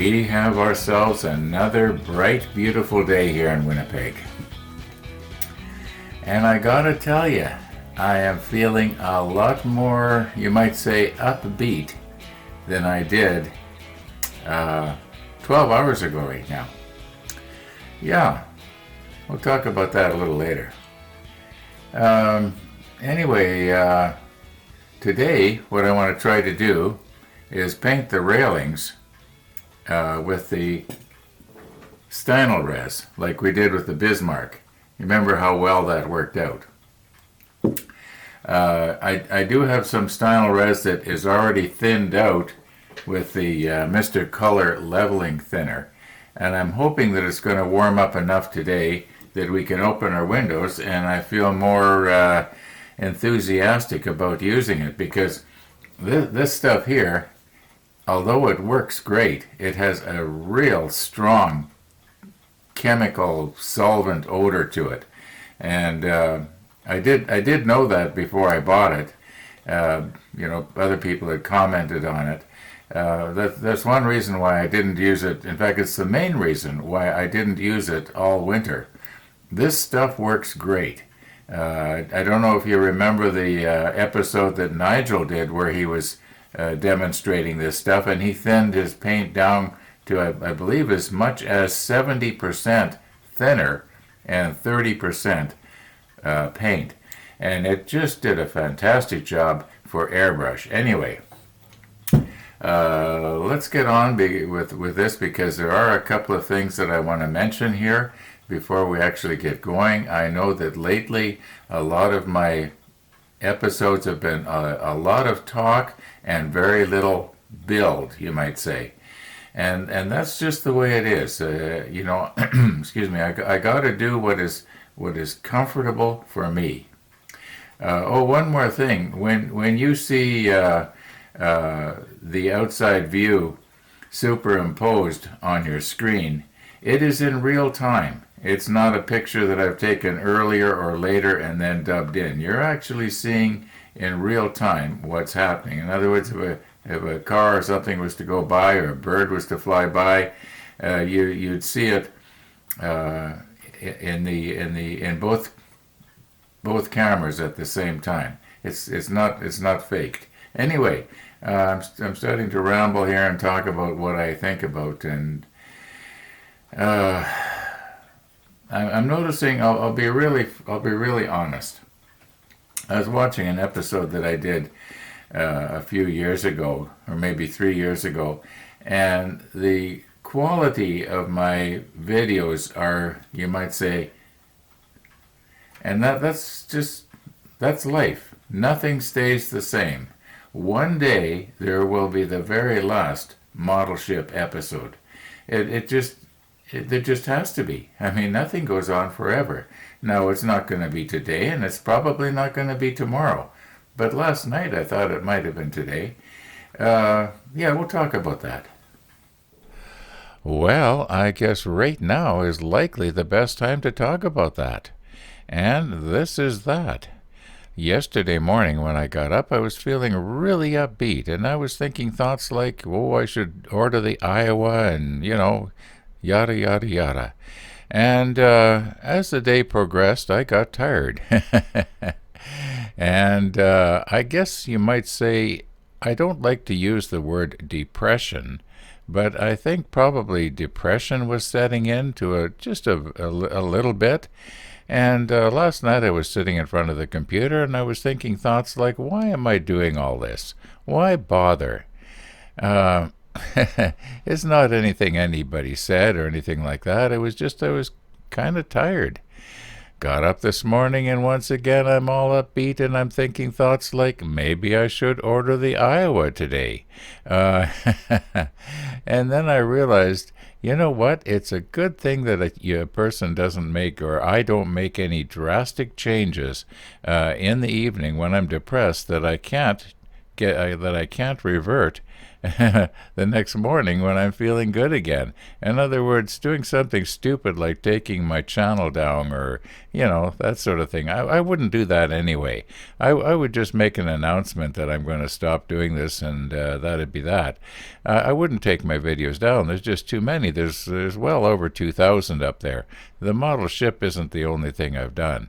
We have ourselves another bright, beautiful day here in Winnipeg. And I gotta tell you, I am feeling a lot more, you might say, upbeat than I did 12 hours ago right now. Yeah, we'll talk about that a little later. Anyway, today what I want to try to do is paint the railings with the Stynylrez, like we did with the Bismarck. Remember how well that worked out. I do have some Stynylrez that is already thinned out with the Mr. Color leveling thinner, and I'm hoping that it's going to warm up enough today that we can open our windows, and I feel more enthusiastic about using it, because this stuff here, although it works great, it has a real strong chemical solvent odor to it, and I did know that before I bought it. Other people had commented on it. That's one reason why I didn't use it. In fact, it's the main reason why I didn't use it all winter. This stuff works great. I don't know if you remember the episode that Nigel did where he was demonstrating this stuff, and he thinned his paint down to, I believe, as much as 70% thinner and 30% paint. And it just did a fantastic job for airbrush. Anyway, let's get on with this, because there are a couple of things that I want to mention here before we actually get going. I know that lately a lot of my episodes have been a lot of talk and very little build, you might say. And that's just the way it is. Excuse me, I got to do what is comfortable for me. One more thing. When you see the outside view superimposed on your screen, it is in real time. It's not a picture that I've taken earlier or later and then dubbed in. You're actually seeing in real time what's happening. In other words, if a car or something was to go by, or a bird was to fly by, you'd see it in both cameras at the same time. It's not faked. Anyway, I'm starting to ramble here and talk about what I think about, and I'm noticing. I'll be really honest. I was watching an episode that I did a few years ago, or maybe 3 years ago, and the quality of my videos are, you might say, and that's life. Nothing stays the same. One day there will be the very last model ship episode. There just has to be. I mean, nothing goes on forever. Now, it's not going to be today, and it's probably not going to be tomorrow. But last night I thought it might have been today. We'll talk about that. Well, I guess right now is likely the best time to talk about that. And this is that. Yesterday morning when I got up, I was feeling really upbeat, and I was thinking thoughts like, I should order the Iowa and, yada, yada, yada. And as the day progressed, I got tired. And I guess you might say, I don't like to use the word depression, but I think probably depression was setting in to just a little bit. And last night I was sitting in front of the computer, and I was thinking thoughts like, why am I doing all this? Why bother? It's not anything anybody said or anything like that. It was just I was kind of tired. Got up this morning, and once again I'm all upbeat, and I'm thinking thoughts like, maybe I should order the Iowa today. And then I realized, you know what? It's a good thing that a person doesn't make, or I don't make any drastic changes in the evening when I'm depressed that I can't revert the next morning when I'm feeling good again. In other words, doing something stupid like taking my channel down or, that sort of thing. I wouldn't do that anyway. I would just make an announcement that I'm going to stop doing this, and that'd be that. I wouldn't take my videos down. There's just too many. There's well over 2,000 up there. The model ship isn't the only thing I've done.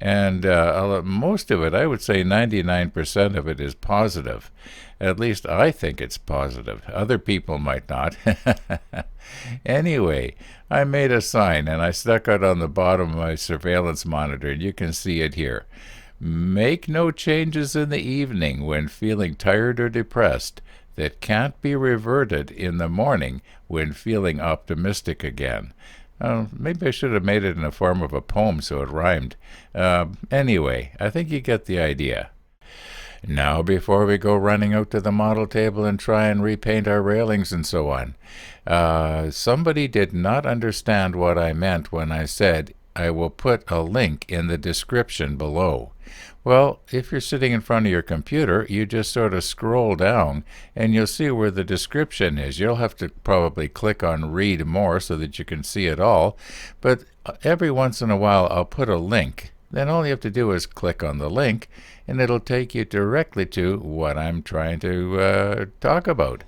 And most of it, I would say 99% of it is positive. At least I think it's positive. Other people might not. Anyway, I made a sign and I stuck it on the bottom of my surveillance monitor, and you can see it here. Make no changes in the evening when feeling tired or depressed that can't be reverted in the morning when feeling optimistic again. Maybe I should have made it in the form of a poem so it rhymed. Anyway, I think you get the idea. Now, before we go running out to the model table and try and repaint our railings and so on, somebody did not understand what I meant when I said I will put a link in the description below. Well, if you're sitting in front of your computer, you just sort of scroll down and you'll see where the description is. You'll have to probably click on read more so that you can see it all, but every once in a while I'll put a link. Then all you have to do is click on the link and it'll take you directly to what I'm trying to talk about.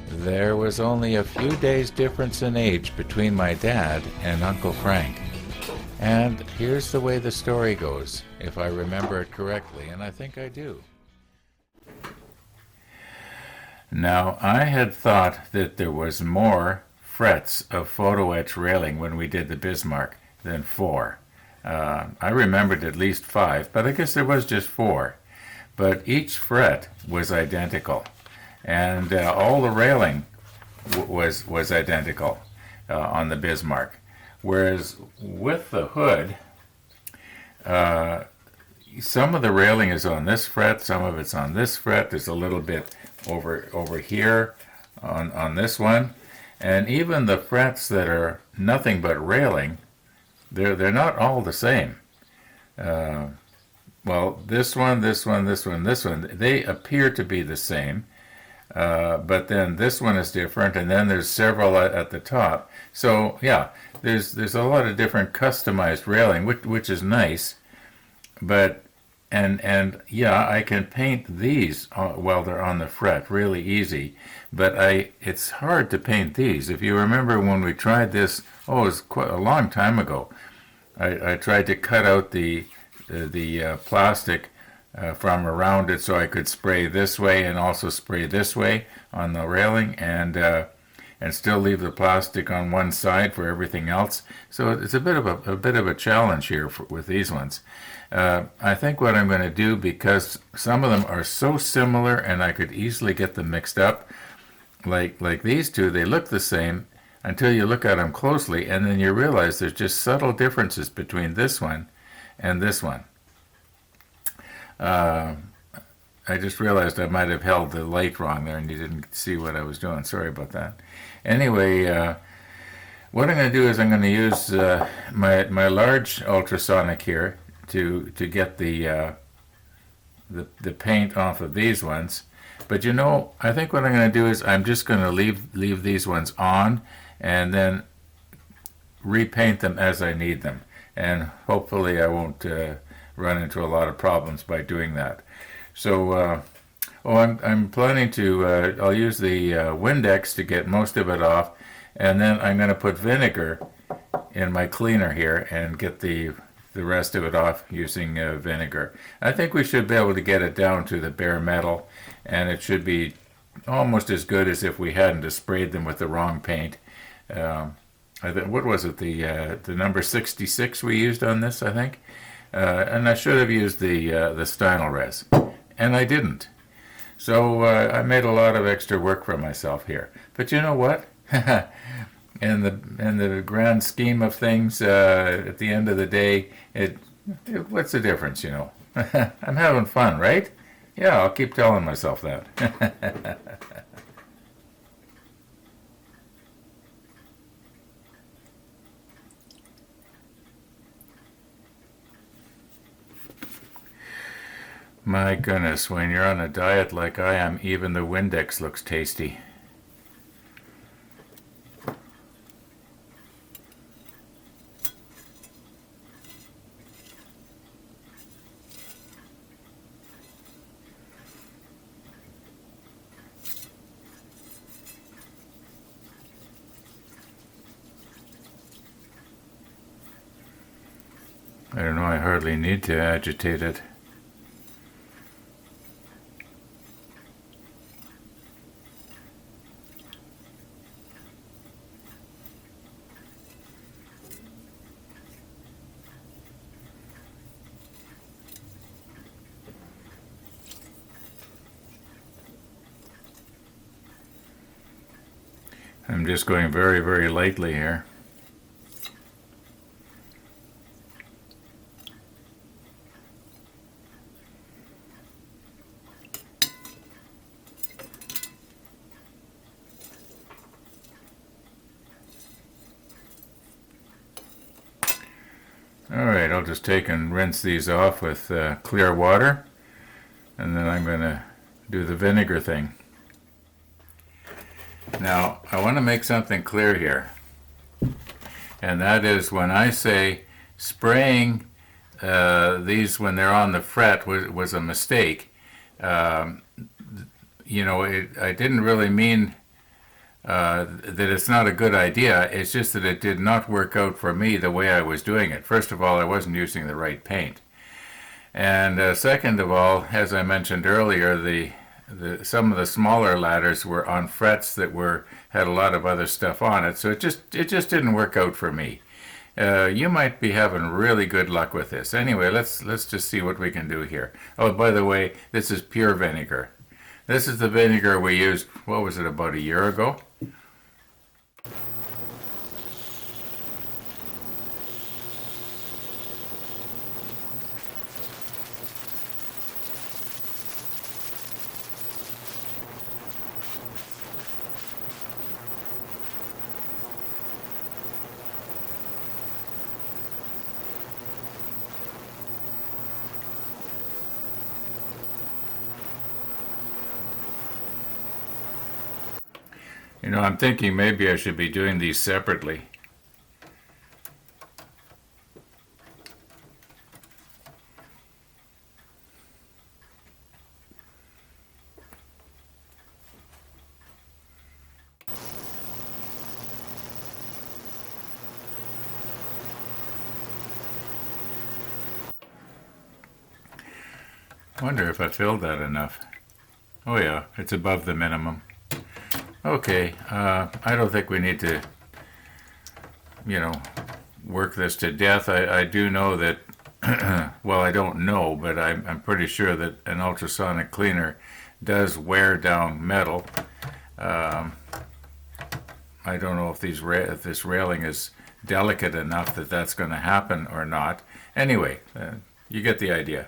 There was only a few days difference in age between my dad and Uncle Frank. And here's the way the story goes, if I remember it correctly, and I think I do. Now, I had thought that there was more frets of photo etch railing when we did the Bismarck than 4. I remembered at least 5, but I guess there was just 4. But each fret was identical, and all the railing was identical on the Bismarck. Whereas with the Hood, some of the railing is on this fret, some of it's on this fret. There's a little bit over here on this one, and even the frets that are nothing but railing, they're not all the same. Well, this one, they appear to be the same. But then this one is different, and then there's several at the top. So yeah, there's a lot of different customized railing, which is nice. But and yeah, I can paint these while they're on the fret really easy. But it's hard to paint these. If you remember when we tried this, it was quite a long time ago. I tried to cut out the plastic from around it so I could spray this way and also spray this way on the railing, and still leave the plastic on one side for everything else. So it's a bit of a challenge here with these ones. I think what I'm going to do, because some of them are so similar and I could easily get them mixed up, like these two, they look the same until you look at them closely, and then you realize there's just subtle differences between this one and this one. I just realized I might have held the light wrong there and you didn't see what I was doing. Sorry about that. Anyway, what I'm going to do is I'm going to use my large ultrasonic here to get the paint off of these ones. But I think what I'm going to do is I'm just going to leave these ones on and then repaint them as I need them. And hopefully I won't run into a lot of problems by doing that. So, I'm planning to, I'll use the Windex to get most of it off, and then I'm going to put vinegar in my cleaner here and get the rest of it off using vinegar. I think we should be able to get it down to the bare metal, and it should be almost as good as if we hadn't sprayed them with the wrong paint. What was it, the number 66 we used on this, I think? And I should have used the Stynylres, and I didn't. So I made a lot of extra work for myself here. But you know what? in the grand scheme of things, at the end of the day, what's the difference, I'm having fun, right? Yeah, I'll keep telling myself that. My goodness, when you're on a diet like I am, even the Windex looks tasty. I don't know, I hardly need to agitate it. I'm just going very, very lightly here. Alright, I'll just take and rinse these off with clear water, and then I'm going to do the vinegar thing. Now, I want to make something clear here, and that is when I say spraying these when they're on the fret was a mistake. I didn't really mean that it's not a good idea. It's just that it did not work out for me the way I was doing it. First of all, I wasn't using the right paint. And second of all, as I mentioned earlier, some of the smaller ladders were on frets that had a lot of other stuff on it, so it just didn't work out for me. You might be having really good luck with this. Anyway, let's just see what we can do here. Oh, by the way, this is pure vinegar. This is the vinegar we used, what was it, about a year ago? I'm thinking maybe I should be doing these separately. Wonder if I filled that enough. Oh yeah, it's above the minimum. Okay, I don't think we need to, work this to death. I do know that, well, I don't know, but I'm pretty sure that an ultrasonic cleaner does wear down metal. I don't know if this railing is delicate enough that that's going to happen or not. Anyway, you get the idea.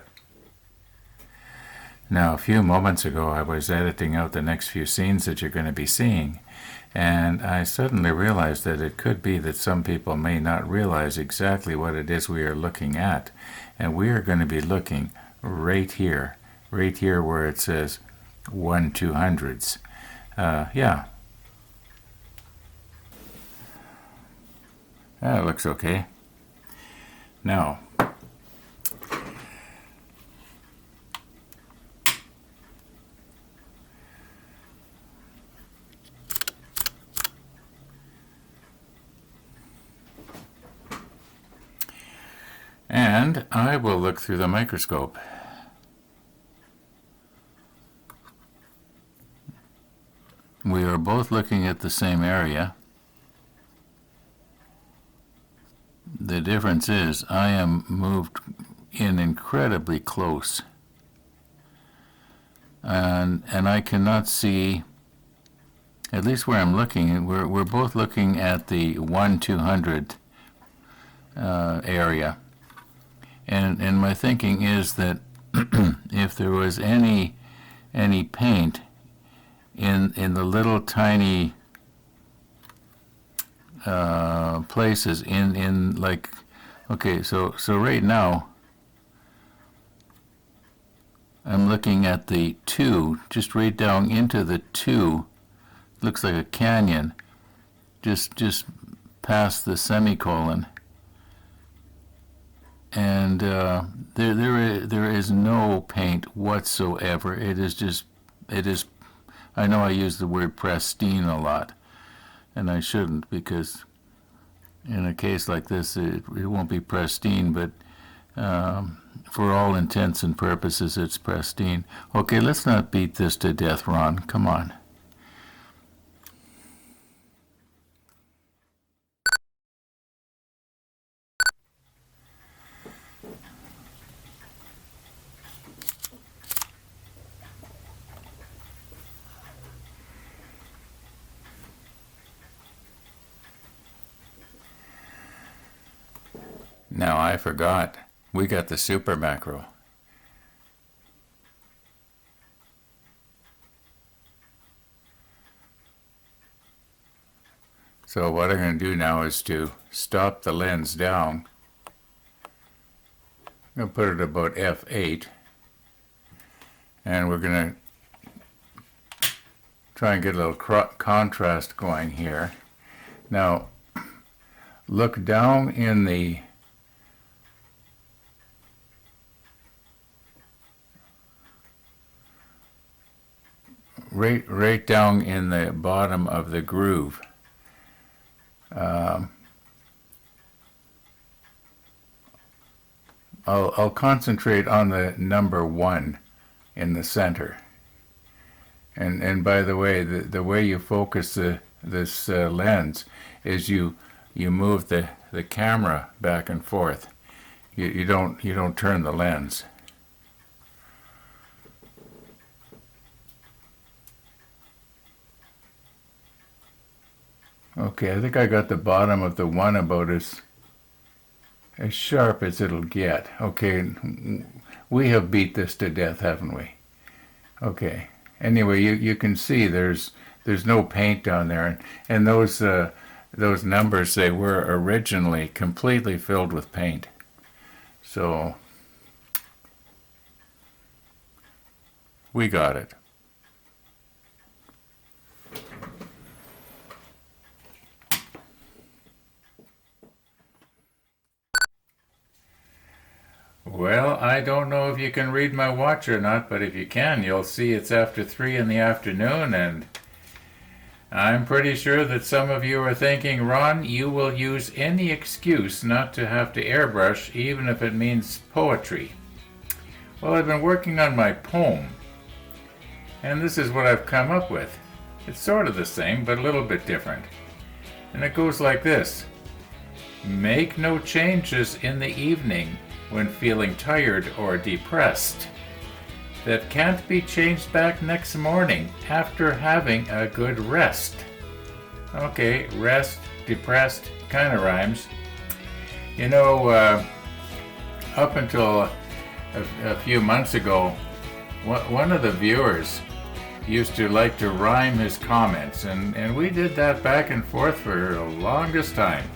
Now, a few moments ago, I was editing out the next few scenes that you're going to be seeing, and I suddenly realized that it could be that some people may not realize exactly what it is we are looking at, and we are going to be looking right here where it says 1/200ths. Yeah. That looks okay. Now, and I will look through the microscope. We are both looking at the same area. The difference is I am moved in incredibly close, and I cannot see, at least where I'm looking, we're both looking at the 1/200th area. And my thinking is that if there was any paint in the little tiny places in like, okay, so right now I'm looking at the 2, just right down into the 2. Looks like a canyon, just past the semicolon. And there is no paint whatsoever. It is, I know I use the word pristine a lot, and I shouldn't, because in a case like this, it won't be pristine, but for all intents and purposes, it's pristine. Okay, let's not beat this to death, Ron. Come on. Now, I forgot. We got the super macro. So what I'm going to do now is to stop the lens down. I'm going to put it about f8. And we're going to try and get a little contrast going here. Now, look down in the right down in the bottom of the groove. I'll concentrate on the number 1 in the center. And by the way, the way you focus this lens is you move the camera back and forth. You don't turn the lens. Okay, I think I got the bottom of the 1 about as sharp as it'll get. Okay, we have beat this to death, haven't we? Okay. Anyway, you can see there's no paint down there, and those numbers, they were originally completely filled with paint. So we got it. Well, I don't know if you can read my watch or not, but if you can, you'll see it's after 3 in the afternoon, and I'm pretty sure that some of you are thinking, Ron, you will use any excuse not to have to airbrush, even if it means poetry. Well, I've been working on my poem, and this is what I've come up with. It's sort of the same, but a little bit different. And it goes like this. Make no changes in the evening when feeling tired or depressed that can't be changed back next morning after having a good rest. Okay, rest, depressed, kind of rhymes. You know, up until a few months ago, one of the viewers used to like to rhyme his comments, and we did that back and forth for the longest time.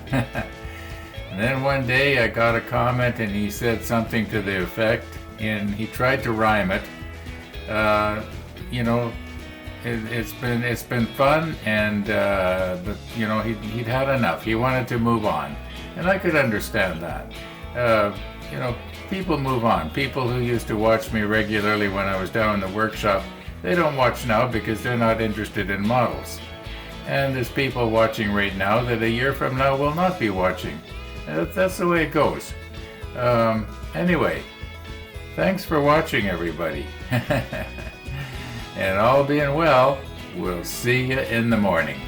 And then one day I got a comment and he said something to the effect, and he tried to rhyme it. You know, it's been fun, and but you know, he'd had enough. He wanted to move on, and I could understand that. You know, people move on. People who used to watch me regularly when I was down in the workshop, they don't watch now because they're not interested in models. And there's people watching right now that a year from now will not be watching. That's the way it goes. Anyway, thanks for watching, everybody. And all being well, we'll see you in the morning.